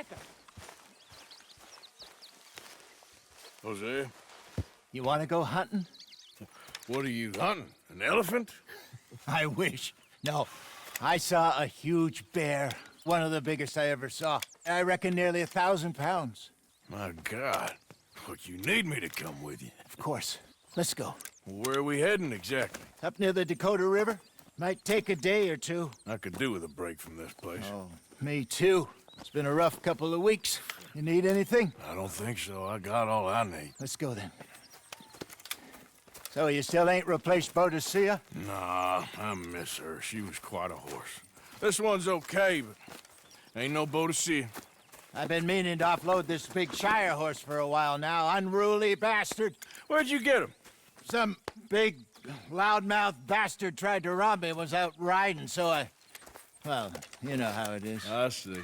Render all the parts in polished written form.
Arthur. Jose, You want to go hunting? what are you hunting? An elephant? I wish. No. I saw a huge bear. One of the biggest I ever saw. I reckon nearly 1,000 pounds. My God. Look, you need me to come with you. Of course. Let's go. Where are we heading exactly? Up near the Dakota River. Might take a day or two. I could do with a break from this place. Oh, me too. It's been a rough couple of weeks. You need anything? I don't think so. I got all I need. Let's go then. So you still ain't replaced Boadicea? Nah, I miss her. She was quite a horse. This one's okay, but ain't no Boadicea. I've been meaning to offload this big Shire horse for a while now. Unruly bastard. Where'd you get him? Some big, loudmouth bastard tried to rob me, was out riding, so well, you know how it is. I see.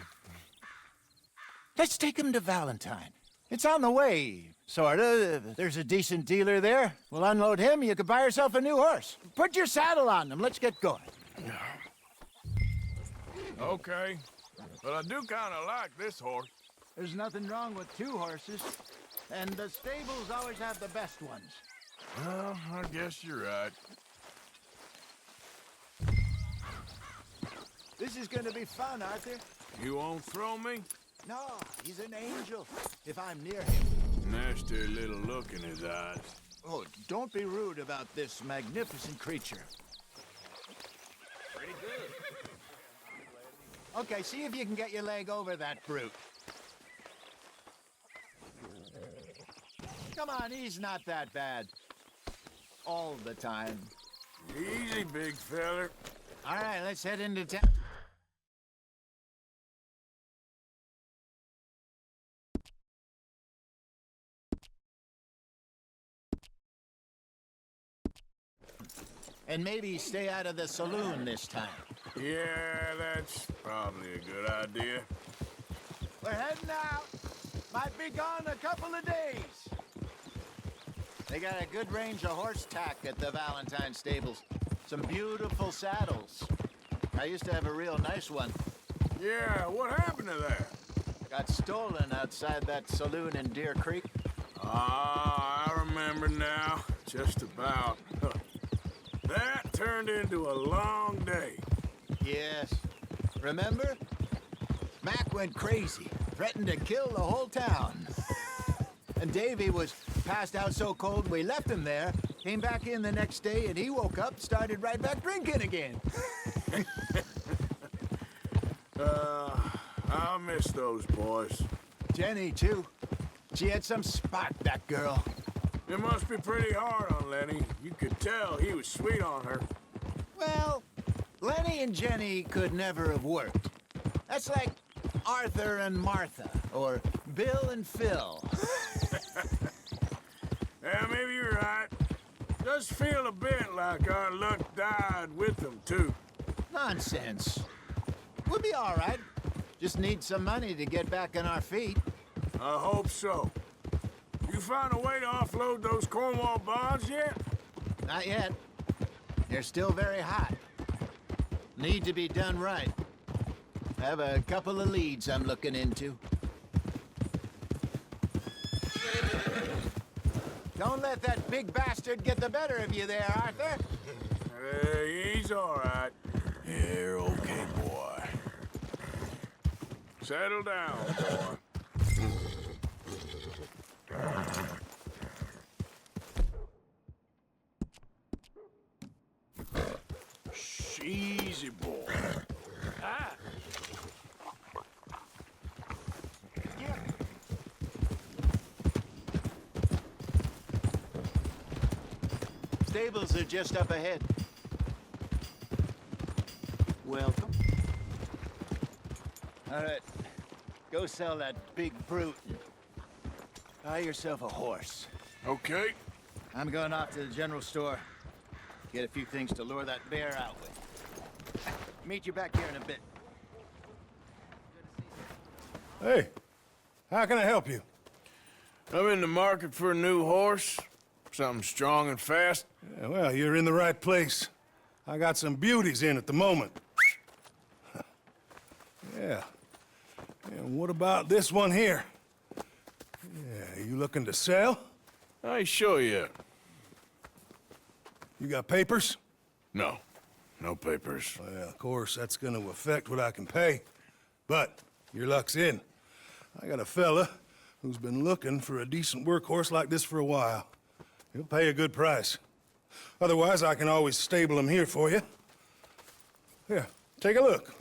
Let's take him to Valentine. It's on the way, sorta. There's a decent dealer there. We'll unload him, you could buy yourself a new horse. Put your saddle on him, let's get going. Okay, but I do kind of like this horse. There's nothing wrong with two horses, and the stables always have the best ones. Well, I guess you're right. This is gonna be fun, Arthur. You won't throw me? No, he's an angel, if I'm near him. Nasty little look in his eyes. Oh, don't be rude about this magnificent creature. Pretty good. Okay, see if you can get your leg over that brute. Come on, he's not that bad. All the time. Easy, big feller. All right, let's head into town. And maybe stay out of the saloon this time. Yeah, that's probably a good idea. We're heading out. Might be gone a couple of days. They got a good range of horse tack at the Valentine stables. Some beautiful saddles. I used to have a real nice one. Yeah, what happened to that? Got stolen outside that saloon in Deer Creek. Ah, I remember now. Just about. That turned into a long day. Yes. Remember? Mac went crazy, threatened to kill the whole town. And Davy was passed out so cold we left him there, came back in the next day, and he woke up, started right back drinking again. I'll miss those boys. Jenny, too. She had some spot, that girl. It must be pretty hard on Lenny. You could tell he was sweet on her. Well, Lenny and Jenny could never have worked. That's like Arthur and Martha, or Bill and Phil. Yeah, maybe you're right. Does feel a bit like our luck died with them, too. Nonsense. We'll be all right. Just need some money to get back on our feet. I hope so. You find a way to offload those Cornwall bonds yet? Not yet. They're still very hot. Need to be done right. Have a couple of leads I'm looking into. Don't let that big bastard get the better of you there, Arthur. He's all right. You're okay, boy. Settle down, boy. Easy, boy. Ah. Yeah. Stables are just up ahead. Welcome. All right. Go sell that big brute and buy yourself a horse. Okay. I'm going off to the general store. Get a few things to lure that bear out with. Meet you back here in a bit. Hey, how can I help you? I'm in the market for a new horse. Something strong and fast. Yeah, well, you're in the right place. I got some beauties in at the moment. Yeah. And what about this one here? Yeah, you looking to sell? I ain't sure yet. You got papers? No. No papers. Well, of course, that's gonna affect what I can pay. But your luck's in. I got a fella who's been looking for a decent workhorse like this for a while. He'll pay a good price. Otherwise, I can always stable him here for you. Here, take a look.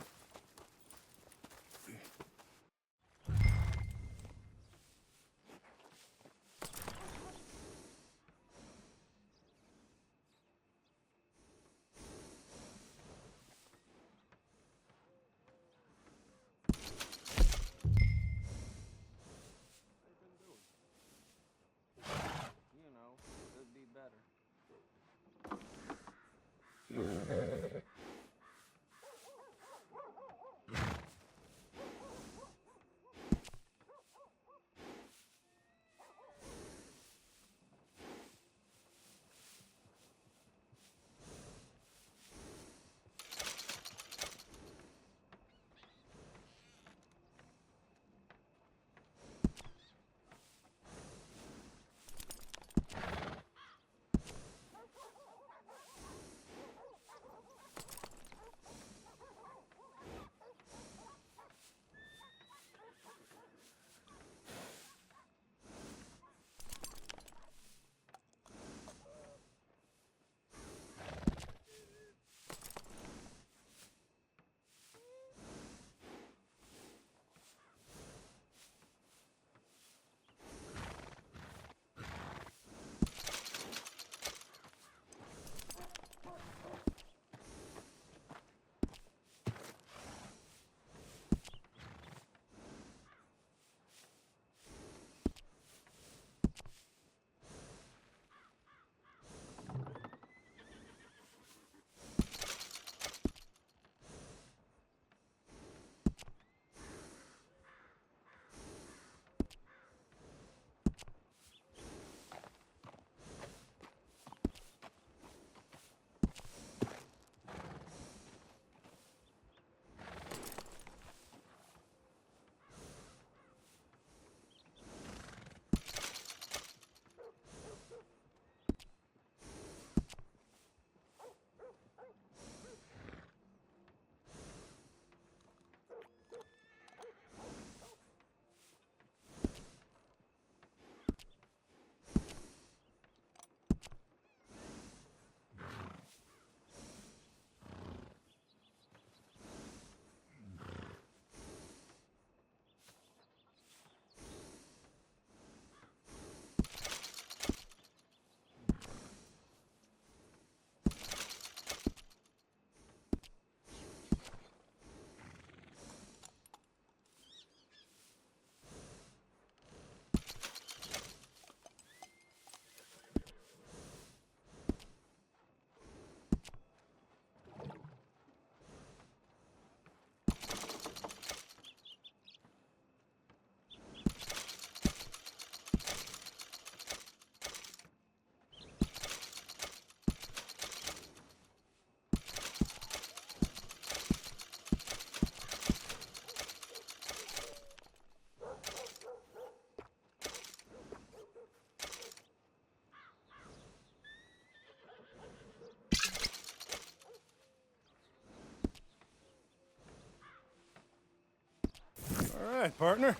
All right, partner.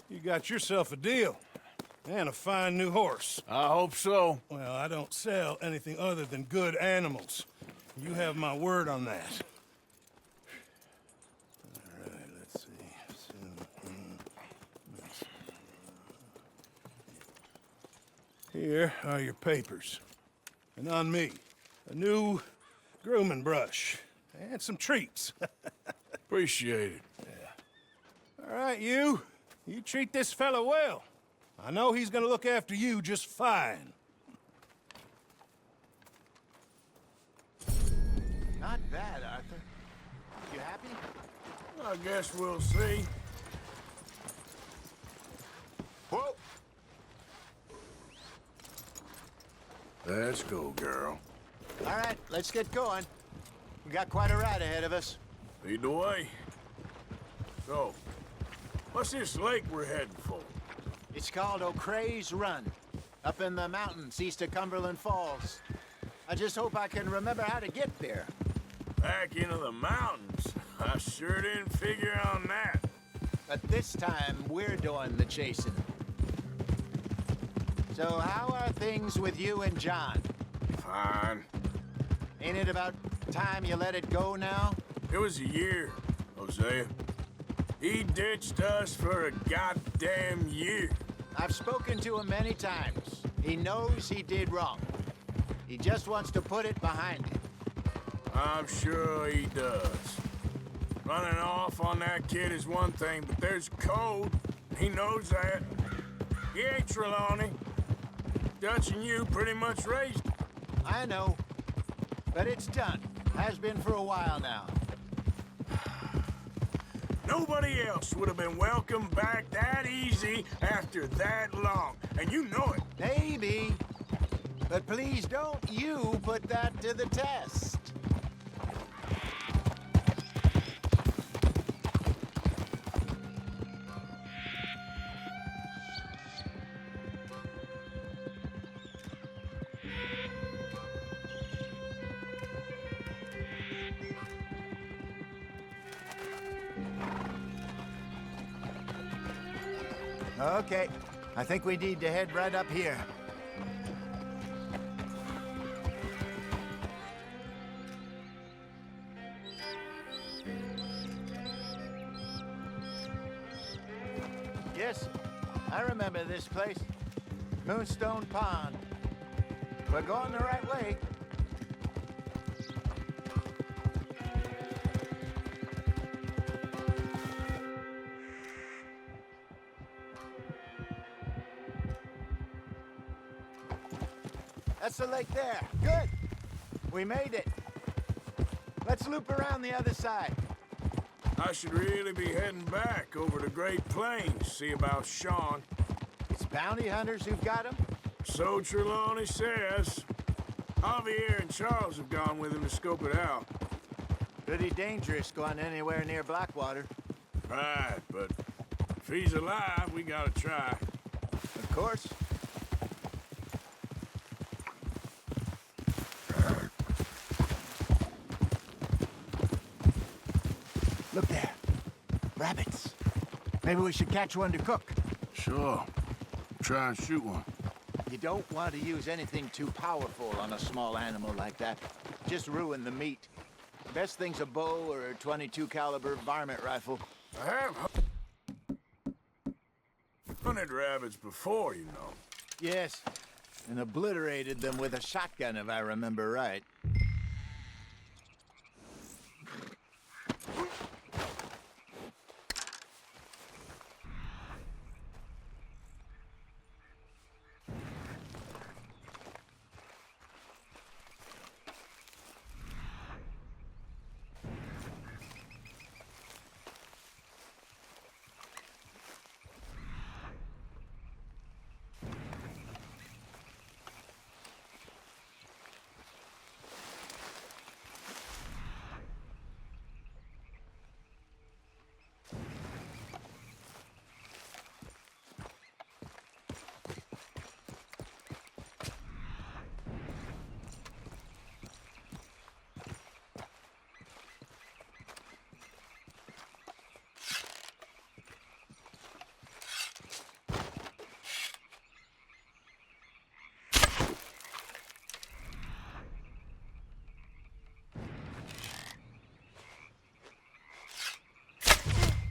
You got yourself a deal. And a fine new horse. I hope so. Well, I don't sell anything other than good animals. You have my word on that. All right, let's see. Here are your papers. And on me, a new grooming brush. And some treats. Appreciate it. All right, you. You treat this fella well. I know he's gonna look after you just fine. Not bad, Arthur. You happy? I guess we'll see. Whoa! Let's go, girl. All right, let's get going. We got quite a ride ahead of us. Lead the way. So, What's this lake we're heading for? It's called O'Creagh's Run, up in the mountains east of Cumberland Falls. I just hope I can remember how to get there. Back into the mountains? I sure didn't figure on that. But this time, we're doing the chasing. So how are things with you and John? Fine. Ain't it about time you let it go now? It was a year, Hosea. He ditched us for a goddamn year. I've spoken to him many times. He knows he did wrong. He just wants to put it behind him. I'm sure he does. Running off on that kid is one thing, but there's code. He knows that. He ain't Trelawney. Dutch and you pretty much raised him. I know. But it's done. Has been for a while now. Nobody else would have been welcomed back that easy after that long, and you know it. Maybe. But please don't you put that to the test. Okay, I think we need to head right up here. Yes, I remember this place. Moonstone Pond. We're going the right way. That's the lake there. Good. We made it. Let's loop around the other side. I should really be heading back over to Great Plains, see about Sean. It's bounty hunters who've got him? So Trelawney says. Javier and Charles have gone with him to scope it out. Pretty dangerous going anywhere near Blackwater. Right, but if he's alive, we gotta try. Of course. Look there. Rabbits. Maybe we should catch one to cook. Sure. Try and shoot one. You don't want to use anything too powerful on a small animal like that. Just ruin the meat. Best thing's a bow or a .22 caliber varmint rifle. I have hunted rabbits before, you know. Yes, and obliterated them with a shotgun if I remember right.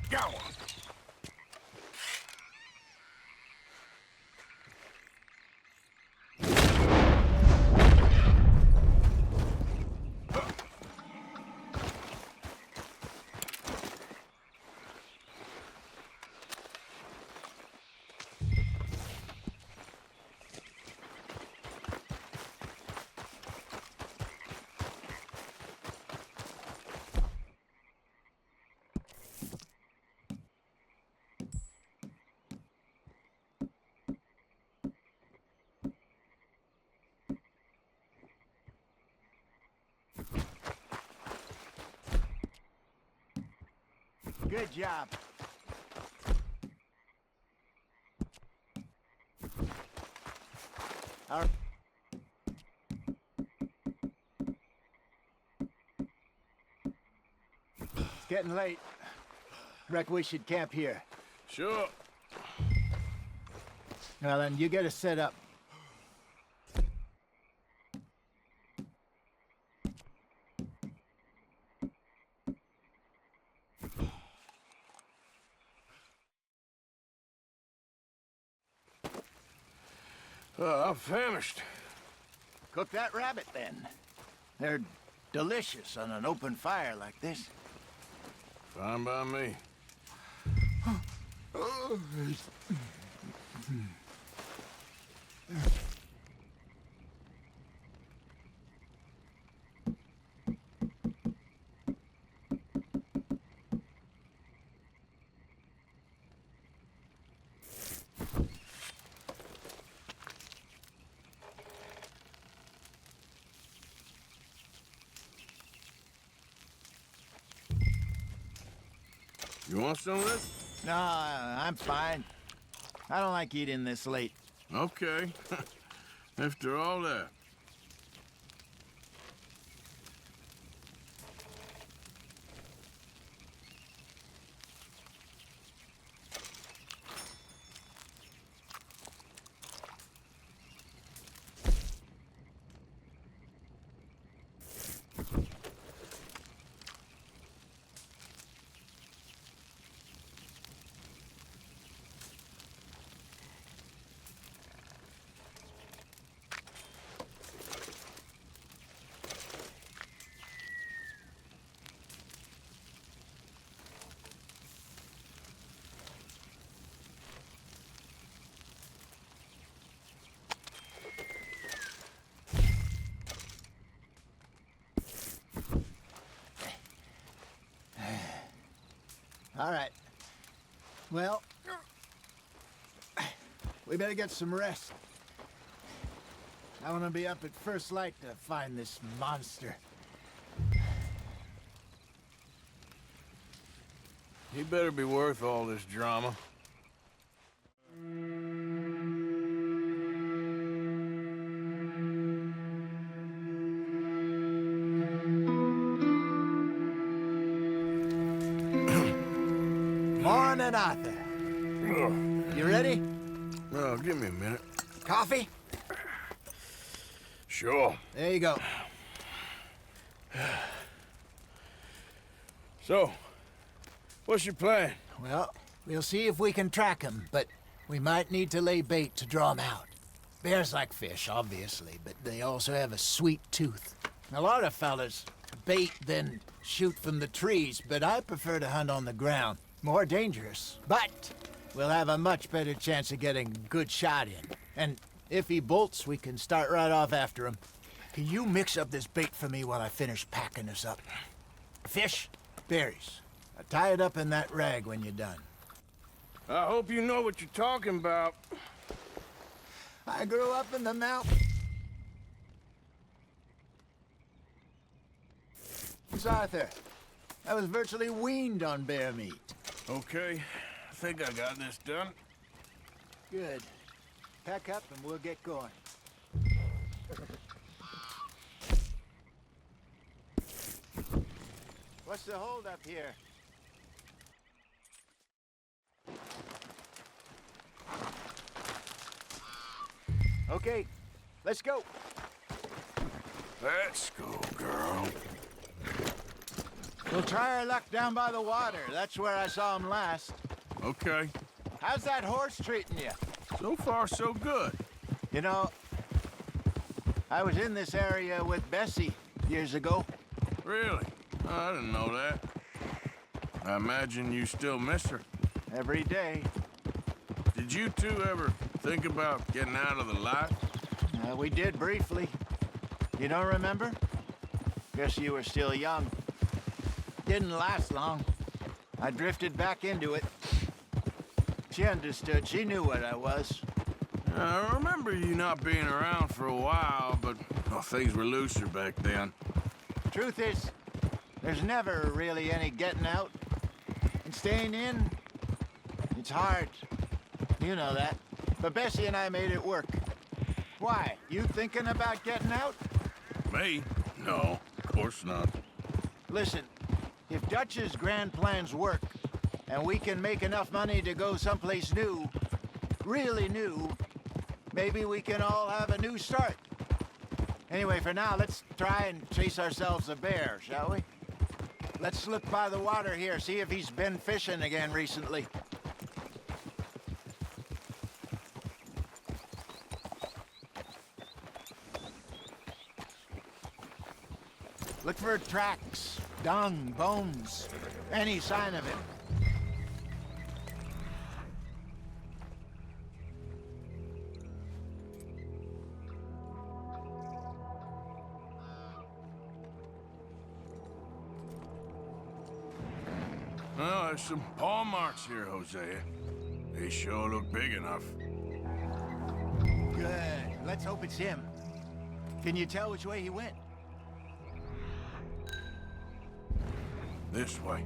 Got one. Good job. All right. It's getting late. Reckon we should camp here. Sure. Well, then, you get us set up. I'm famished. Cook that rabbit, then. They're delicious on an open fire like this. Fine by me. You want some of this? No, I'm fine. I don't like eating this late. Okay. After all that. All right. Well, we better get some rest. I want to be up at first light to find this monster. He better be worth all this drama. Morning, Arthur. You ready? Well, give me a minute. Coffee? Sure. There you go. So, what's your plan? Well, we'll see if we can track him, but we might need to lay bait to draw him out. Bears like fish, obviously, but they also have a sweet tooth. A lot of fellas bait, then shoot from the trees, but I prefer to hunt on the ground. More dangerous, but we'll have a much better chance of getting a good shot in. And if he bolts, we can start right off after him. Can you mix up this bait for me while I finish packing this up? Fish, berries. Tie it up in that rag when you're done. I hope you know what you're talking about. I grew up in the mountains. Arthur, I was virtually weaned on bear meat. Okay, I think I got this done. Good. Pack up and we'll get going. What's the holdup here? Okay, let's go. Let's go, girl. We'll try our luck down by the water. That's where I saw him last. Okay. How's that horse treating you? So far, so good. You know, I was in this area with Bessie years ago. Really? Oh, I didn't know that. I imagine you still miss her. Every day. Did you two ever think about getting out of the life? We did briefly. You don't remember? Guess you were still young. Didn't last long. I drifted back into it. She understood. She knew what I was. I remember you not being around for a while, but things were looser back then. Truth is, there's never really any getting out. And staying in, it's hard. You know that. But Bessie and I made it work. Why? You thinking about getting out? Me? No, of course not. Listen, if Dutch's grand plans work, and we can make enough money to go someplace new, really new, maybe we can all have a new start. Anyway, for now, let's try and chase ourselves a bear, shall we? Let's look by the water here, see if he's been fishing again recently. Look for tracks, dung, bones, any sign of him. Well, there's some paw marks here, Hosea. They sure look big enough. Good. Let's hope it's him. Can you tell which way he went? This way.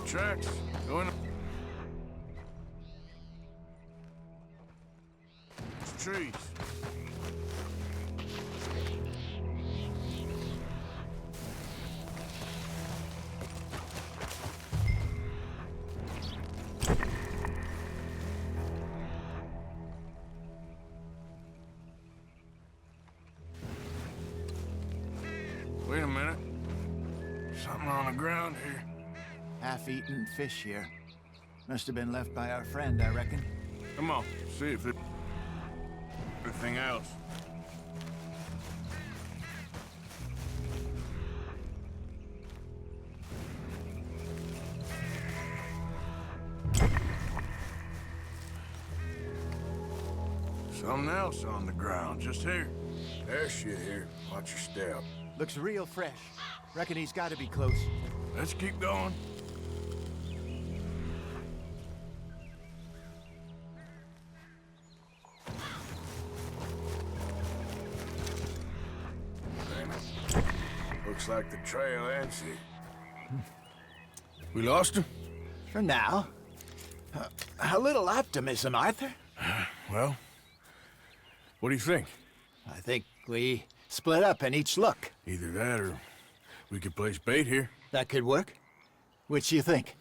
Tracks. Going. It's trees. Wait a minute. Something on the ground here. Half-eaten fish here. Must have been left by our friend, I reckon. Come on, see if it... anything else. Something else on the ground, just here. There's shit here. Watch your step. Looks real fresh. Reckon he's got to be close. Let's keep going. Looks like the trail ends here. We lost him? For now. A little optimism, Arthur. Well, what do you think? I think we split up and each look. Either that or we could place bait here. That could work. Which you think?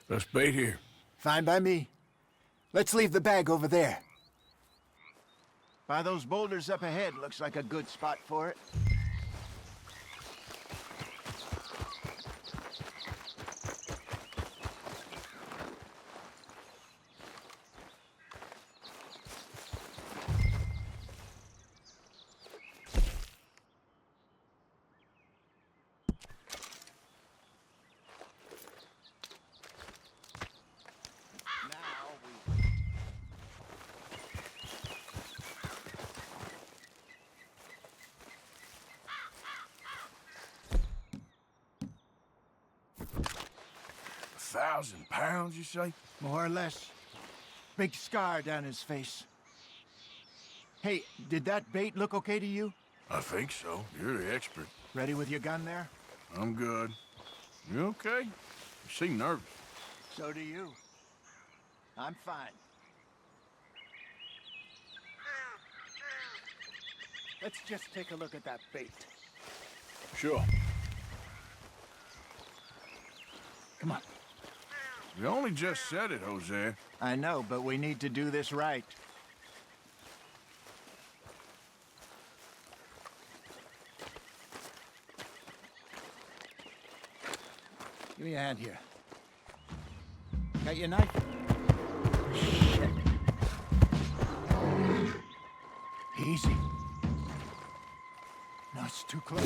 Let's bait here. Fine by me. Let's leave the bag over there. By those boulders up ahead, looks like a good spot for it. £1,000, you say? More or less. Big scar down his face. Hey, did that bait look okay to you? I think so. You're the expert. Ready with your gun there? I'm good. You okay? You seem nervous. So do you. I'm fine. Let's just take a look at that bait. Sure. Come on. You only just said it, Jose. I know, but we need to do this right. Give me a hand here. Got your knife? Shit. Easy. No, it's too close.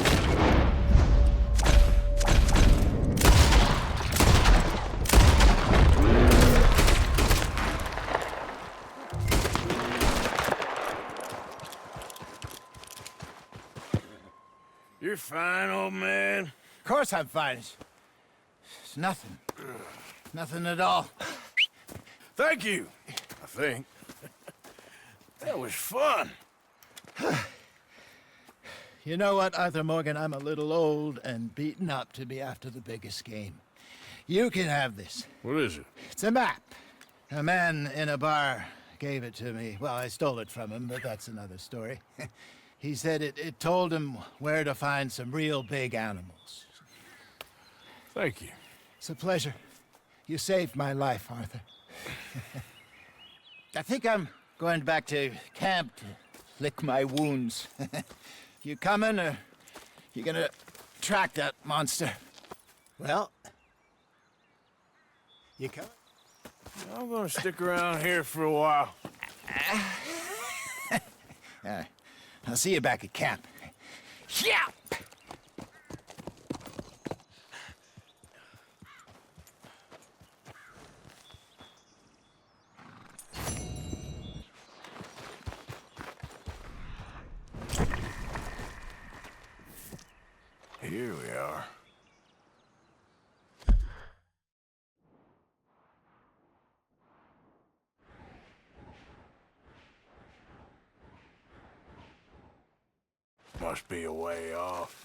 You're fine, old man. Of course I'm fine. It's nothing. Nothing at all. Thank you, I think. That was fun. You know what, Arthur Morgan? I'm a little old and beaten up to be after the biggest game. You can have this. What is it? It's a map. A man in a bar gave it to me. Well, I stole it from him, but that's another story. He said it told him where to find some real big animals. Thank you. It's a pleasure. You saved my life, Arthur. I think I'm going back to camp to lick my wounds. You coming, or you gonna track that monster? Well, you coming? I'm gonna stick around here for a while. I'll see you back at camp. Yeah! Here we are. Must be a way off.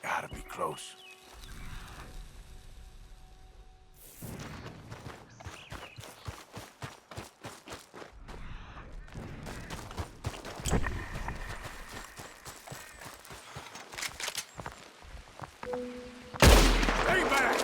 Gotta be close. Stay back!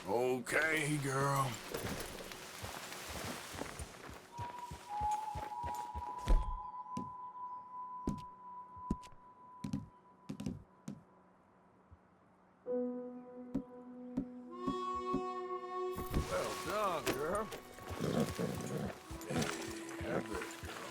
Okay, girl. Well done, girl. Have this, girl.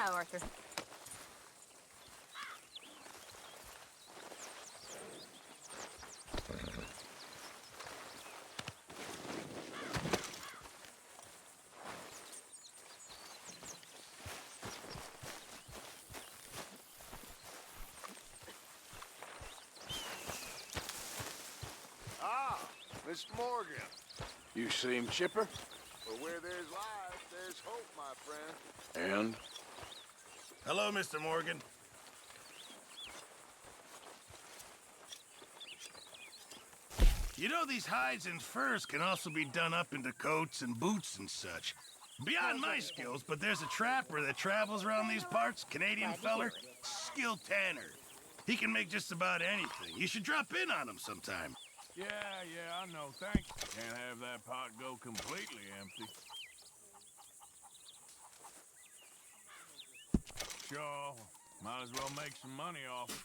Hi, Arthur. Ah, Miss Morgan. You seem chipper? Well, where there's life, there's hope, my friend. And? Hello, Mr. Morgan. You know, these hides and furs can also be done up into coats and boots and such. Beyond my skills, but there's a trapper that travels around these parts, Canadian feller, skilled tanner. He can make just about anything. You should drop in on him sometime. Yeah, I know, thanks. Can't have that pot go completely empty. Sure, might as well make some money off it.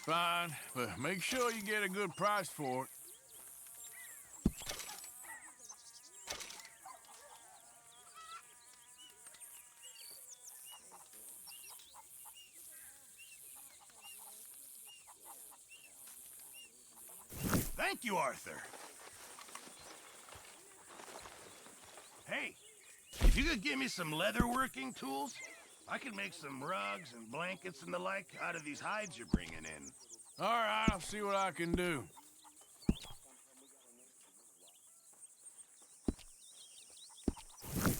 Fine, but make sure you get a good price for it. Thank you, Arthur. Hey, if you could give me some leatherworking tools, I could make some rugs and blankets and the like out of these hides you're bringing in. All right, I'll see what I can do.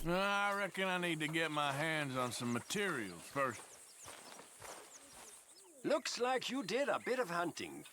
I reckon I need to get my hands on some materials first. Looks like you did a bit of hunting.